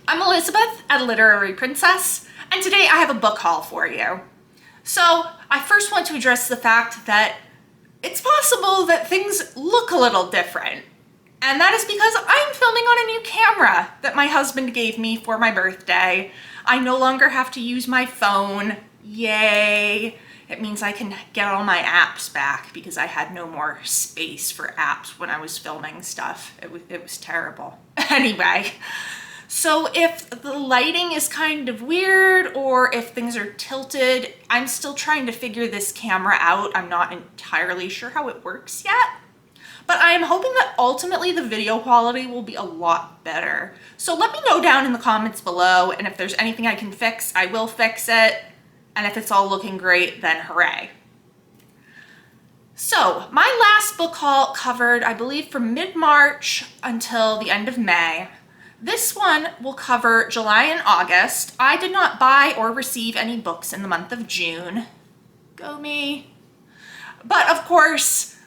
I'm Elizabeth at Literary Princess, and today I have a book haul for you. So I first want to address the fact that it's possible that things look a little different. And that is because I'm filming on a new camera that my husband gave me for my birthday. I no longer have to use my phone. Yay! It means I can get all my apps back because I had no more space for apps when I was filming stuff. It was terrible. Anyway, so if the lighting is kind of weird or if things are tilted, I'm still trying to figure this camera out. I'm not entirely sure how it works yet. But I am hoping that ultimately the video quality will be a lot better. So let me know down in the comments below, and if there's anything I can fix, I will fix it. And if it's all looking great, then hooray. So my last book haul covered, I believe, from mid-March until the end of May. This one will cover July and August. I did not buy or receive any books in the month of June. Go me. But of course,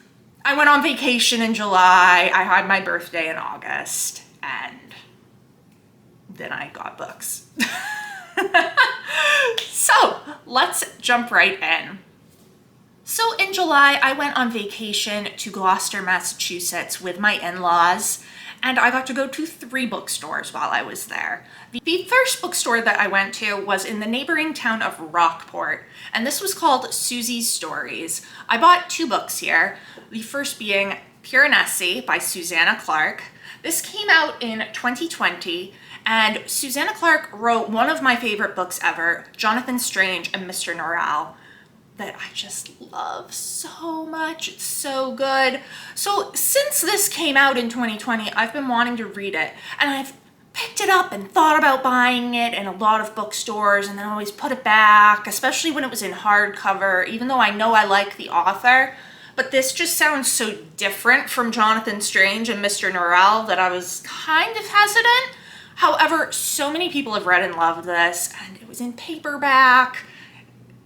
I went on vacation in July, I had my birthday in August, and then I got books. So let's jump right in. So in July, I went on vacation to Gloucester, Massachusetts with my in-laws, and I got to go to 3 bookstores while I was there. The first bookstore that I went to was in the neighboring town of Rockport, and this was called Susie's Stories. I bought 2 books here, the first being Piranesi by Susanna Clarke. This came out in 2020, and Susanna Clarke wrote one of my favorite books ever, Jonathan Strange and Mr. Norrell, that I just love so much. It's so good. So since this came out in 2020, I've been wanting to read it, and I've picked it up and thought about buying it in a lot of bookstores and then always put it back, especially when it was in hardcover, even though I know I like the author. But this just sounds so different from Jonathan Strange and Mr. Norrell that I was kind of hesitant. However, so many people have read and loved this, and it was in paperback.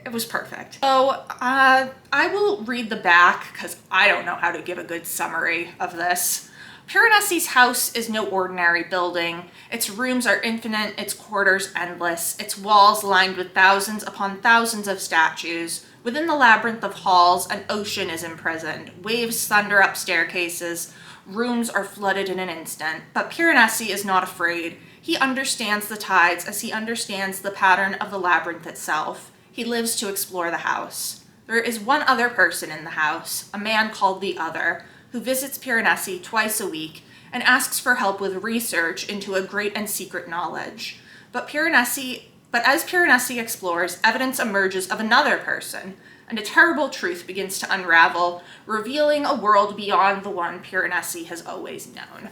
It was perfect. So I will read the back because I don't know how to give a good summary of this. Piranesi's house is no ordinary building. Its rooms are infinite, its corridors endless, its walls lined with thousands upon thousands of statues. Within the labyrinth of halls, an ocean is imprisoned. Waves thunder up staircases. Rooms are flooded in an instant. But Piranesi is not afraid. He understands the tides as he understands the pattern of the labyrinth itself. He lives to explore the house. There is one other person in the house, a man called the Other, who visits Piranesi twice a week and asks for help with research into a great and secret knowledge. But as Piranesi explores, evidence emerges of another person, and a terrible truth begins to unravel, revealing a world beyond the one Piranesi has always known.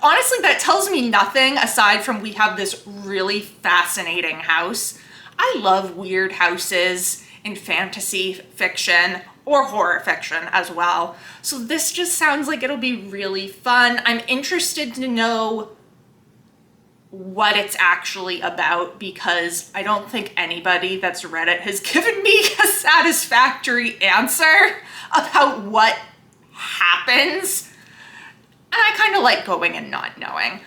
Honestly, that tells me nothing aside from we have this really fascinating house. I love weird houses in fantasy fiction or horror fiction as well. So this just sounds like it'll be really fun. I'm interested to know what it's actually about because I don't think anybody that's read it has given me a satisfactory answer about what happens. And I kind of like going and not knowing.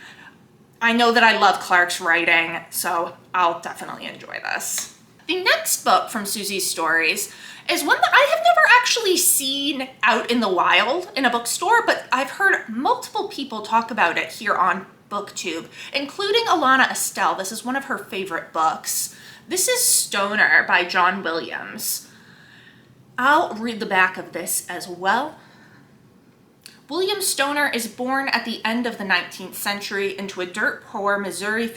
I know that I love Clarke's writing, so I'll definitely enjoy this. The next book from Susie's Stories is one that I have never actually seen out in the wild in a bookstore, but I've heard multiple people talk about it here on BookTube, including Alana Estelle. This is one of her favorite books. This is Stoner by John Williams. I'll read the back of this as well. William Stoner is born at the end of the 19th century into a dirt poor Missouri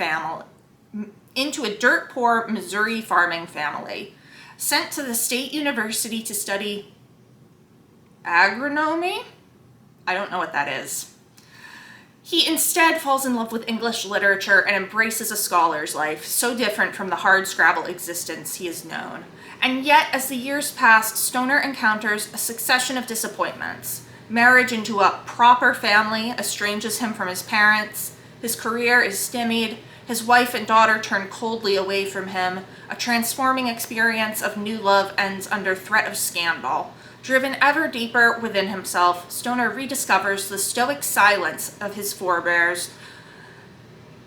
farming family. Sent to the State University to study agronomy? I don't know what that is. He instead falls in love with English literature and embraces a scholar's life, so different from the hardscrabble existence he has known. And yet, as the years pass, Stoner encounters a succession of disappointments. Marriage into a proper family estranges him from his parents. His career is stymied. His wife and daughter turn coldly away from him. A transforming experience of new love ends under threat of scandal. Driven ever deeper within himself, Stoner rediscovers the stoic silence of his forebears,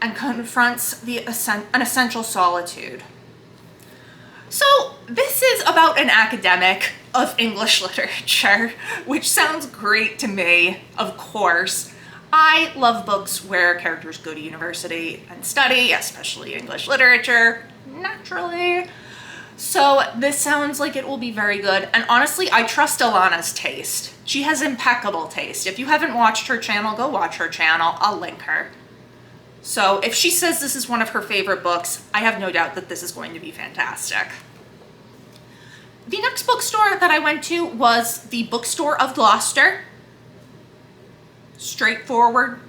and confronts an essential solitude. So this is about an academic of English literature, which sounds great to me, of course. I love books where characters go to university and study, especially English literature, naturally. So this sounds like it will be very good. And honestly, I trust Alana's taste. She has impeccable taste. If you haven't watched her channel, go watch her channel. I'll link her. So if she says this is one of her favorite books, I have no doubt that this is going to be fantastic. The next bookstore that I went to was the Bookstore of Gloucester. Straightforward.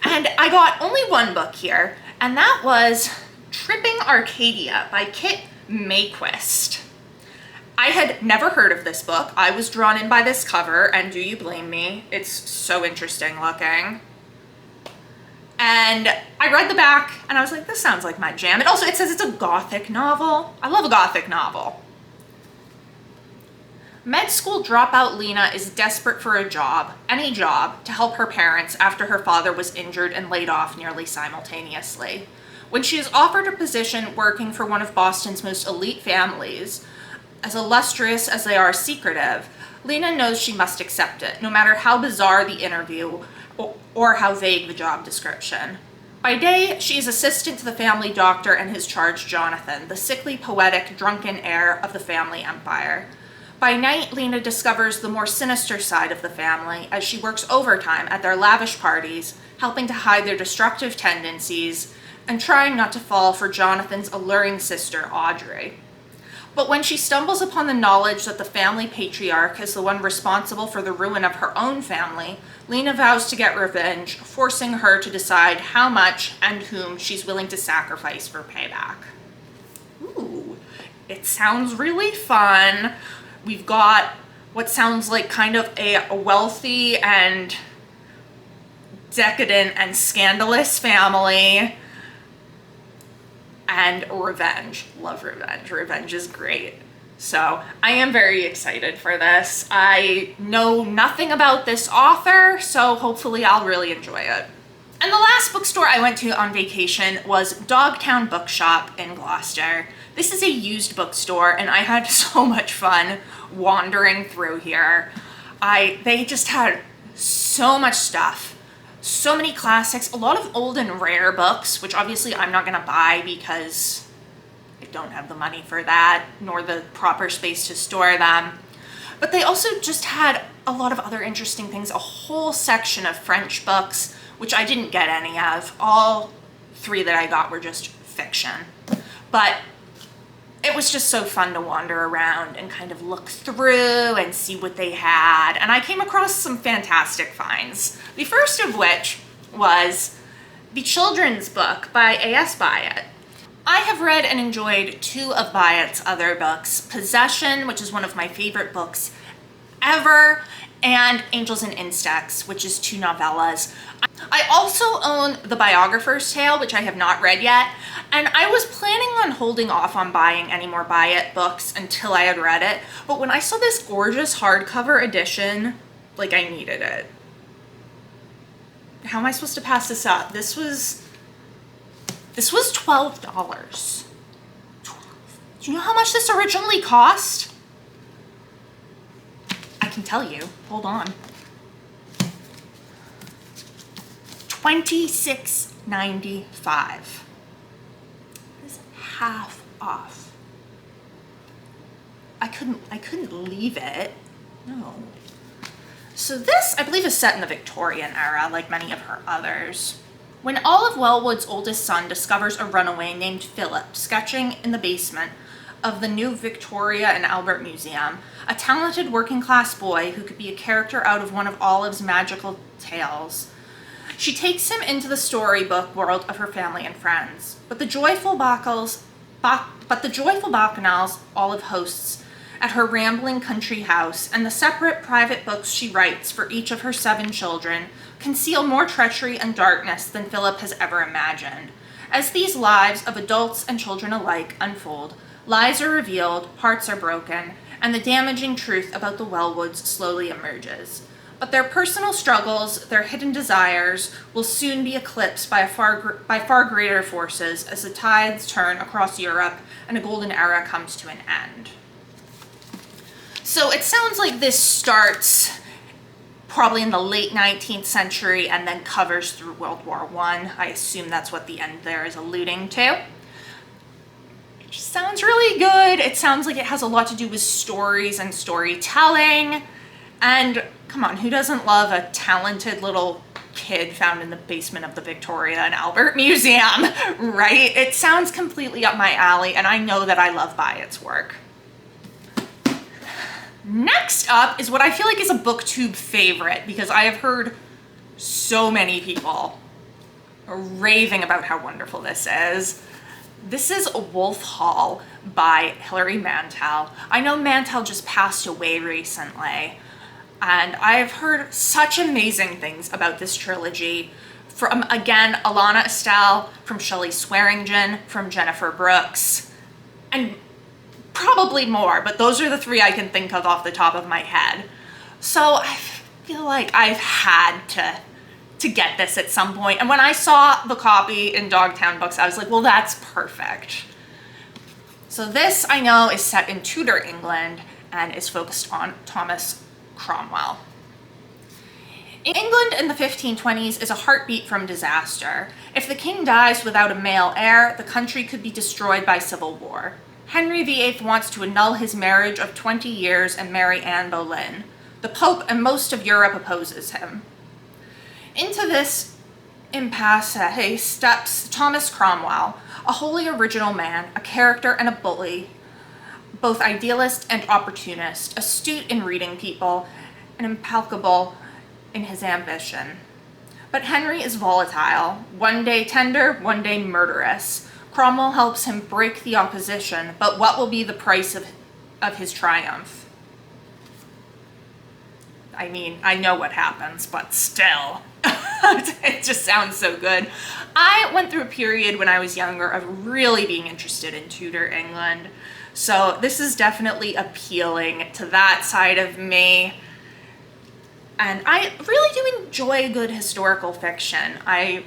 And I got only one book here, and that was Tripping Arcadia by Kit Mayquist. I had never heard of this book. I was drawn in by this cover, and do you blame me? It's so interesting looking. And I read the back, and I was like, this sounds like my jam. It says it's a gothic novel. I love a gothic novel. Med school dropout Lena is desperate for a job, any job, to help her parents after her father was injured and laid off nearly simultaneously. When she is offered a position working for one of Boston's most elite families, as illustrious as they are secretive, Lena knows she must accept it, no matter how bizarre the interview or how vague the job description. By day, she is assistant to the family doctor and his charge Jonathan, the sickly, poetic, drunken heir of the family empire. By night, Lena discovers the more sinister side of the family as she works overtime at their lavish parties, helping to hide their destructive tendencies and trying not to fall for Jonathan's alluring sister, Audrey. But when she stumbles upon the knowledge that the family patriarch is the one responsible for the ruin of her own family, Lena vows to get revenge, forcing her to decide how much and whom she's willing to sacrifice for payback. Ooh, it sounds really fun. We've got what sounds like kind of a wealthy and decadent and scandalous family. And revenge. Love revenge. Revenge is great. So I am very excited for this. I know nothing about this author, so hopefully I'll really enjoy it. And the last bookstore I went to on vacation was Dogtown Bookshop in Gloucester. This is a used bookstore, and I had so much fun wandering through here. They just had so much stuff, so many classics, a lot of old and rare books, which obviously I'm not gonna buy because I don't have the money for that, nor the proper space to store them. But they also just had a lot of other interesting things, a whole section of French books, which I didn't get any of. All three that I got were just fiction. But it was just so fun to wander around and kind of look through and see what they had. And I came across some fantastic finds. The first of which was the children's book by A.S. Byatt. I have read and enjoyed two of Byatt's other books, Possession, which is one of my favorite books ever, and Angels and Insects, which is two novellas. I also own The Biographer's Tale, which I have not read yet, and I was planning on holding off on buying any more Byatt books until I had read it, but when I saw this gorgeous hardcover edition, like, I needed it. How am I supposed to pass this up? This was $12. Do you know how much this originally cost? I can tell you. Hold on. $26.95. It's half off. I couldn't leave it. No. So this, I believe, is set in the Victorian era, like many of her others. When Olive Wellwood's oldest son discovers a runaway named Philip sketching in the basement of the new Victoria and Albert Museum, a talented working-class boy who could be a character out of one of Olive's magical tales, she takes him into the storybook world of her family and friends. But the joyful bacchanals Olive hosts at her rambling country house and the separate private books she writes for each of her 7 children conceal more treachery and darkness than Philip has ever imagined. As these lives of adults and children alike unfold, lies are revealed, hearts are broken, and the damaging truth about the Wellwoods slowly emerges. But their personal struggles, their hidden desires, will soon be eclipsed by far greater forces as the tides turn across Europe and a golden era comes to an end. So it sounds like this starts probably in the late 19th century and then covers through World War I. I assume that's what the end there is alluding to. It just sounds really good. It sounds like it has a lot to do with stories and storytelling. And come on, who doesn't love a talented little kid found in the basement of the Victoria and Albert Museum, right? It sounds completely up my alley, and I know that I love Byatt's work. Next up is what I feel like is a BookTube favorite, because I have heard so many people raving about how wonderful this is. This is Wolf Hall by Hilary Mantel. I know Mantel just passed away recently, and I've heard such amazing things about this trilogy from, again, Alana Estelle, from Shelley Swearingen, from Jennifer Brooks, and probably more, but those are the three I can think of off the top of my head. So I feel like I've had to get this at some point. And when I saw the copy in Dogtown Books, I was like, well, that's perfect. So this, I know, is set in Tudor England and is focused on Thomas Cromwell. England in the 1520s is a heartbeat from disaster. If the king dies without a male heir, the country could be destroyed by civil war. Henry VIII wants to annul his marriage of 20 years and marry Anne Boleyn. The Pope and most of Europe opposes him. Into this impasse steps Thomas Cromwell, a wholly original man, a character and a bully, both idealist and opportunist, astute in reading people, and implacable in his ambition. But Henry is volatile, one day tender, one day murderous. Cromwell helps him break the opposition, but what will be the price of his triumph? I mean, I know what happens, but still. It just sounds so good. I went through a period when I was younger of really being interested in Tudor England, so this is definitely appealing to that side of me. And I really do enjoy good historical fiction. I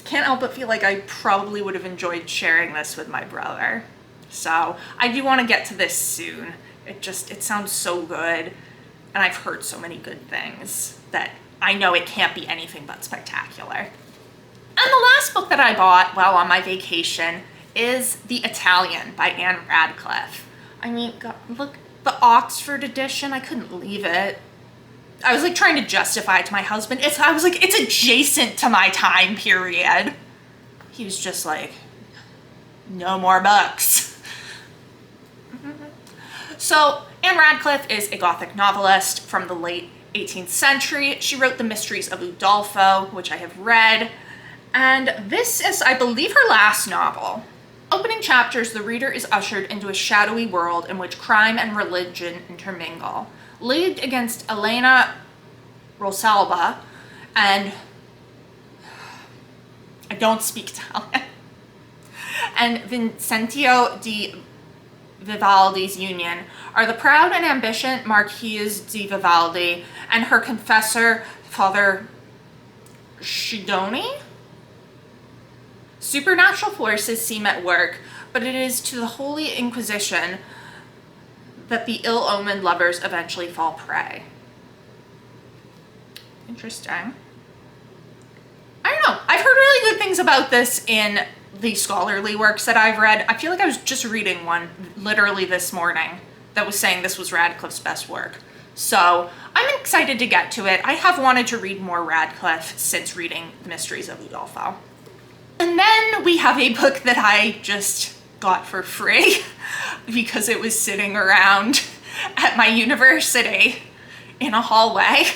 can't help but feel like I probably would have enjoyed sharing this with my brother. So I do want to get to this soon. It sounds so good, and I've heard so many good things that I know it can't be anything but spectacular. And the last book that I bought while on my vacation is The Italian by Anne Radcliffe. I mean, God, look, the Oxford edition, I couldn't leave it. I was like trying to justify it to my husband. I was like, it's adjacent to my time period. He was just like, no more books. So Anne Radcliffe is a Gothic novelist from the late 18th century. She wrote The Mysteries of Udolpho, which I have read. And this is, I believe, her last novel. Opening chapters, the reader is ushered into a shadowy world in which crime and religion intermingle. Leagued against Elena Rosalba and I don't speak Italian, and Vincentio di Vivaldi's union are the proud and ambitious Marquise di Vivaldi and her confessor, Father Schidoni. Supernatural forces seem at work, but it is to the Holy Inquisition that the ill-omened lovers eventually fall prey. Interesting. I don't know. I've heard really good things about this in the scholarly works that I've read. I feel like I was just reading one literally this morning that was saying this was Radcliffe's best work. So I'm excited to get to it. I have wanted to read more Radcliffe since reading The Mysteries of Udolpho. And then we have a book that I just got for free because it was sitting around at my university in a hallway.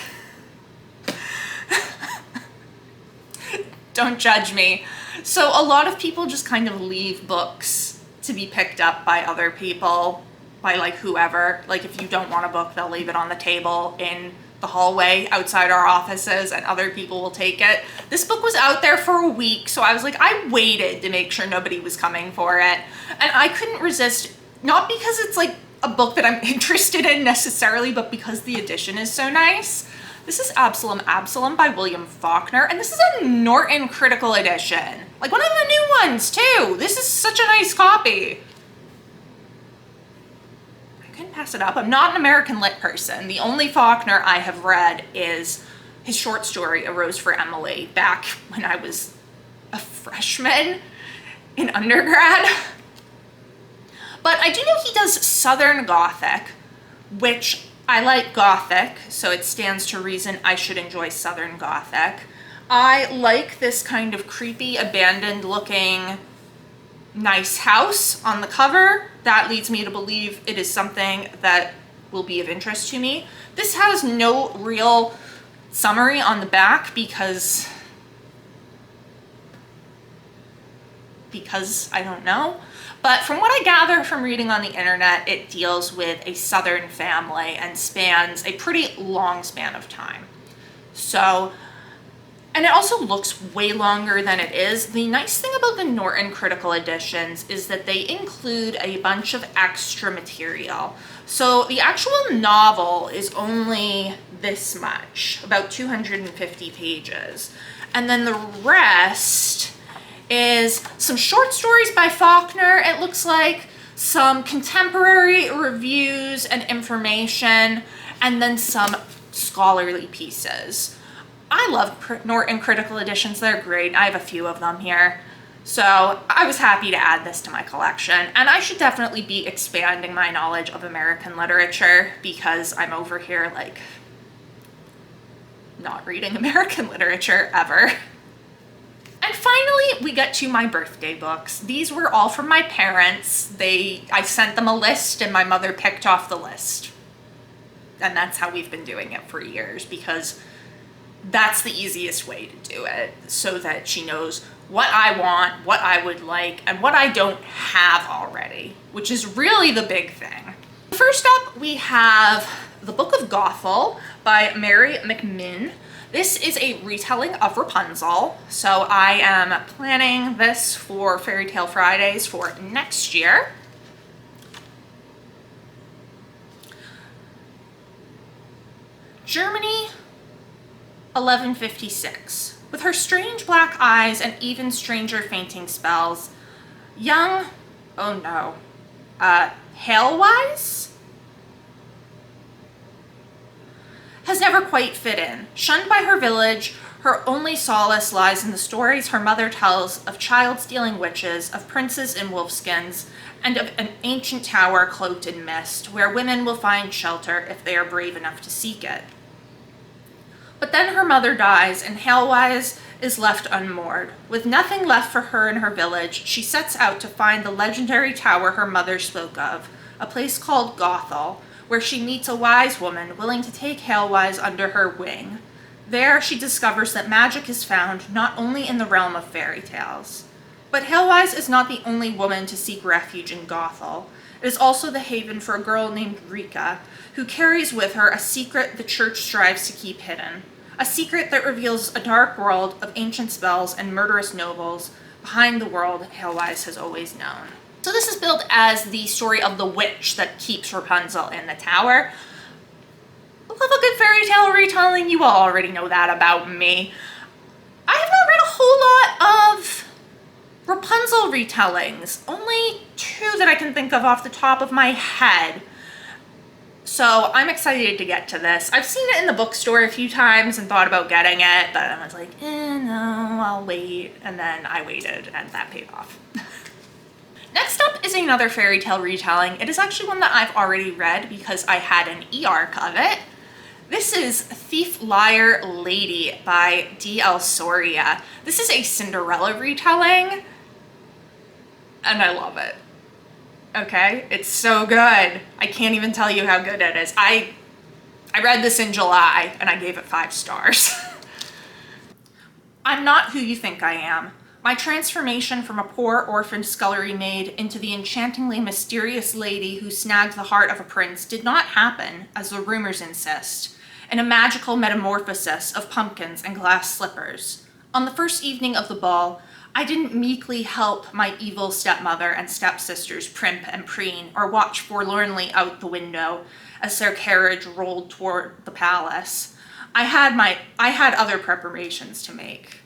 Don't judge me. So a lot of people just kind of leave books to be picked up by other people, by like whoever. Like if you don't want a book, they'll leave it on the table in the hallway outside our offices and other people will take it. This book was out there for a week, so I was like, I waited to make sure nobody was coming for it. And I couldn't resist, not because it's like a book that I'm interested in necessarily, but because the edition is so nice. This is Absalom Absalom by William Faulkner, and this is a Norton Critical Edition. Like one of the new ones too. This is such a nice copy. I couldn't pass it up. I'm not an American lit person. The only Faulkner I have read is his short story, A Rose for Emily, back when I was a freshman in undergrad. But I do know he does Southern Gothic, which I like Gothic, so it stands to reason I should enjoy Southern Gothic. I like this kind of creepy, abandoned looking, nice house on the cover. That leads me to believe it is something that will be of interest to me. This has no real summary on the back because I don't know. But from what I gather from reading on the internet, it deals with a Southern family and spans a pretty long span of time. So, and it also looks way longer than it is. The nice thing about the Norton Critical Editions is that they include a bunch of extra material. So the actual novel is only this much, about 250 pages. And then the rest is some short stories by Faulkner, it looks like, some contemporary reviews and information, and then some scholarly pieces. I love Norton Critical Editions, they're great. I have a few of them here. So I was happy to add this to my collection, and I should definitely be expanding my knowledge of American literature because I'm over here like not reading American literature ever. And finally, we get to my birthday books. These were all from my parents. I sent them a list and my mother picked off the list. And that's how we've been doing it for years because that's the easiest way to do it so that she knows what I want, what I would like, and what I don't have already, which is really the big thing. First up, we have The Book of Gothel by Mary McMinn. This is a retelling of Rapunzel, so I am planning this for Fairy Tale Fridays for next year. Germany, 1156. With her strange black eyes and even stranger fainting spells, young, oh no, Hailwise? Has never quite fit in. Shunned by her village, her only solace lies in the stories her mother tells of child-stealing witches, of princes in wolfskins, and of an ancient tower cloaked in mist, where women will find shelter if they are brave enough to seek it. But then her mother dies, and Hailwise is left unmoored. With nothing left for her in her village, she sets out to find the legendary tower her mother spoke of, a place called Gothel, where she meets a wise woman willing to take Hailwise under her wing. There, she discovers that magic is found not only in the realm of fairy tales. But Hailwise is not the only woman to seek refuge in Gothel. It is also the haven for a girl named Rika, who carries with her a secret the church strives to keep hidden. A secret that reveals a dark world of ancient spells and murderous nobles behind the world Hailwise has always known. So this is billed as the story of the witch that keeps Rapunzel in the tower. I love a good fairy tale retelling. You all already know that about me. I have not read a whole lot of Rapunzel retellings. Only two that I can think of off the top of my head. So I'm excited to get to this. I've seen it in the bookstore a few times and thought about getting it, but I was like, no, I'll wait. And then I waited and that paid off. Next up is another fairy tale retelling. It is actually one that I've already read because I had an e-arc of it. This is Thief, Liar, Lady by D.L. Soria. This is a Cinderella retelling, and I love it. Okay, it's so good. I can't even tell you how good it is. I read this in July, and I gave it 5 stars. I'm not who you think I am. My transformation from a poor orphaned scullery maid into the enchantingly mysterious lady who snagged the heart of a prince did not happen, as the rumors insist, in a magical metamorphosis of pumpkins and glass slippers. On the first evening of the ball, I didn't meekly help my evil stepmother and stepsisters primp and preen, or watch forlornly out the window as their carriage rolled toward the palace. I had other preparations to make.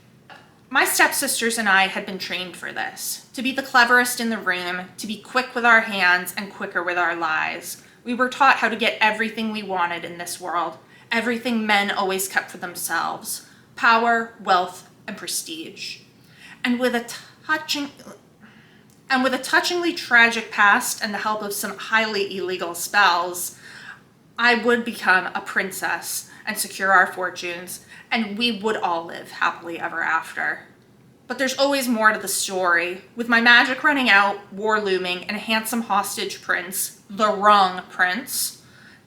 My stepsisters and I had been trained for this, to be the cleverest in the room, to be quick with our hands and quicker with our lies. We were taught how to get everything we wanted in this world, everything men always kept for themselves: power, wealth, and prestige. And with a touchingly tragic past and the help of some highly illegal spells, I would become a princess and secure our fortunes, and we would all live happily ever after. But there's always more to the story. With my magic running out, war looming, and a handsome hostage prince, the wrong prince,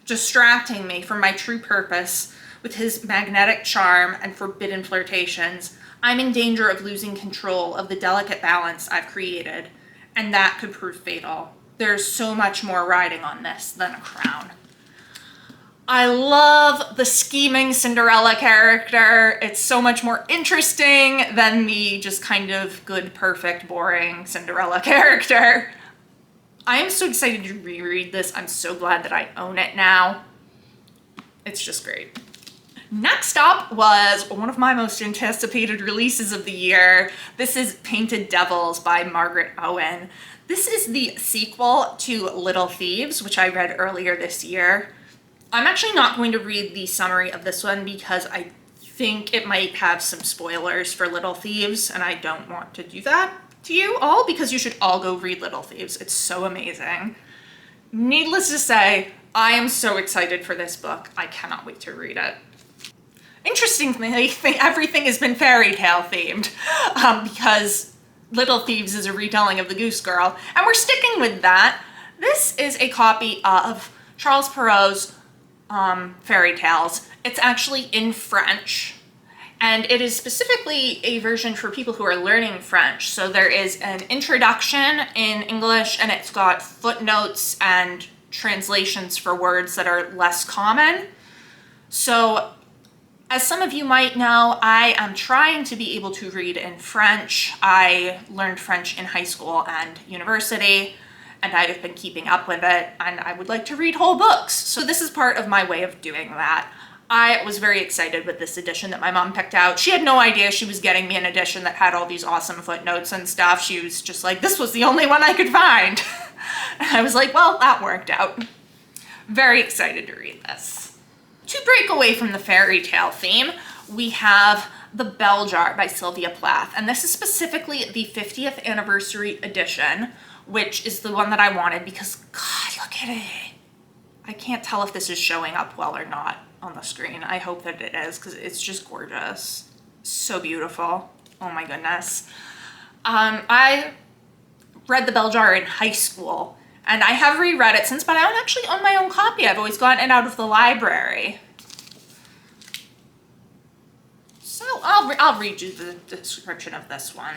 distracting me from my true purpose with his magnetic charm and forbidden flirtations, I'm in danger of losing control of the delicate balance I've created, and that could prove fatal. There's so much more riding on this than a crown. I love the scheming Cinderella character. It's so much more interesting than the just kind of good, perfect, boring Cinderella character. I am so excited to reread this. I'm so glad that I own it now. It's just great. Next up was one of my most anticipated releases of the year. This is Painted Devils by Margaret Owen. This is the sequel to Little Thieves, which I read earlier this year. I'm actually not going to read the summary of this one because I think it might have some spoilers for Little Thieves, and I don't want to do that to you all because you should all go read Little Thieves. It's so amazing. Needless to say, I am so excited for this book. I cannot wait to read it. Interestingly, everything has been fairy tale themed because Little Thieves is a retelling of The Goose Girl, and we're sticking with that. This is a copy of Charles Perrault's fairy tales. It's actually in French, and it is specifically a version for people who are learning French. So there is an introduction in English, and it's got footnotes and translations for words that are less common. So as some of you might know, I am trying to be able to read in French. I learned French in high school and university, and I have been keeping up with it, and I would like to read whole books. So this is part of my way of doing that. I was very excited with this edition that my mom picked out. She had no idea she was getting me an edition that had all these awesome footnotes and stuff. She was just like, this was the only one I could find. And I was like, well, that worked out. Very excited to read this. To break away from the fairy tale theme, we have The Bell Jar by Sylvia Plath. And this is specifically the 50th anniversary edition, which is the one that I wanted because, God, look at it. I can't tell if this is showing up well or not on the screen. I hope that it is because it's just gorgeous. So beautiful. Oh my goodness. I read The Bell Jar in high school, and I have reread it since, but I don't actually own my own copy. I've always gotten it out of the library. So I'll read you the description of this one.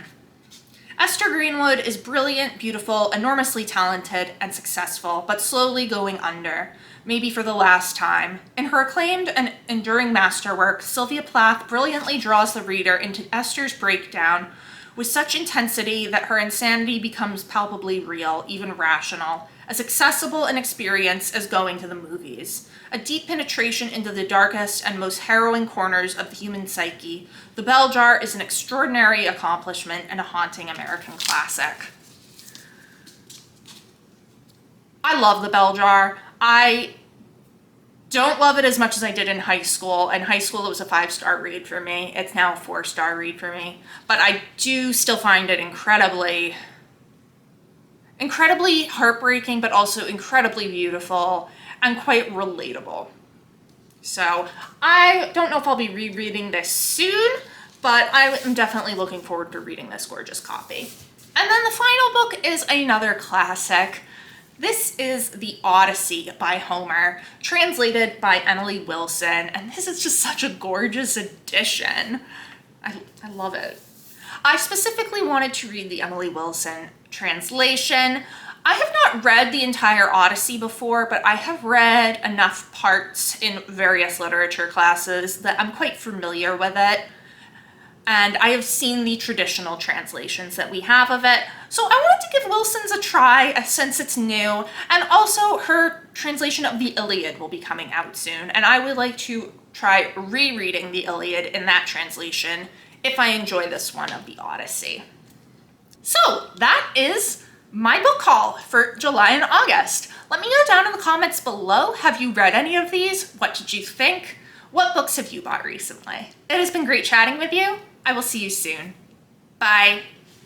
Esther Greenwood is brilliant, beautiful, enormously talented, and successful, but slowly going under, maybe for the last time. In her acclaimed and enduring masterwork, Sylvia Plath brilliantly draws the reader into Esther's breakdown with such intensity that her insanity becomes palpably real, even rational, as accessible an experience as going to the movies. A deep penetration into the darkest and most harrowing corners of the human psyche, The Bell Jar is an extraordinary accomplishment and a haunting American classic. I love The Bell Jar. I don't love it as much as I did in high school. In high school, it was a 5-star read for me. It's now a 4-star read for me. But I do still find it incredibly heartbreaking, but also incredibly beautiful and quite relatable. So I don't know if I'll be rereading this soon, but I am definitely looking forward to reading this gorgeous copy. And then the final book is another classic. This is The Odyssey by Homer, translated by Emily Wilson, and this is just such a gorgeous edition. I love it. I specifically wanted to read the Emily Wilson translation. I have not read the entire Odyssey before, but I have read enough parts in various literature classes that I'm quite familiar with it. and I have seen the traditional translations that we have of it. So I wanted to give Wilson's a try since it's new, and also her translation of the Iliad will be coming out soon, and I would like to try rereading the Iliad in that translation if I enjoy this one of the Odyssey. So that is my book haul for July and August. Let me know down in the comments below, have you read any of these? What did you think? What books have you bought recently? It has been great chatting with you. I will see you soon. Bye.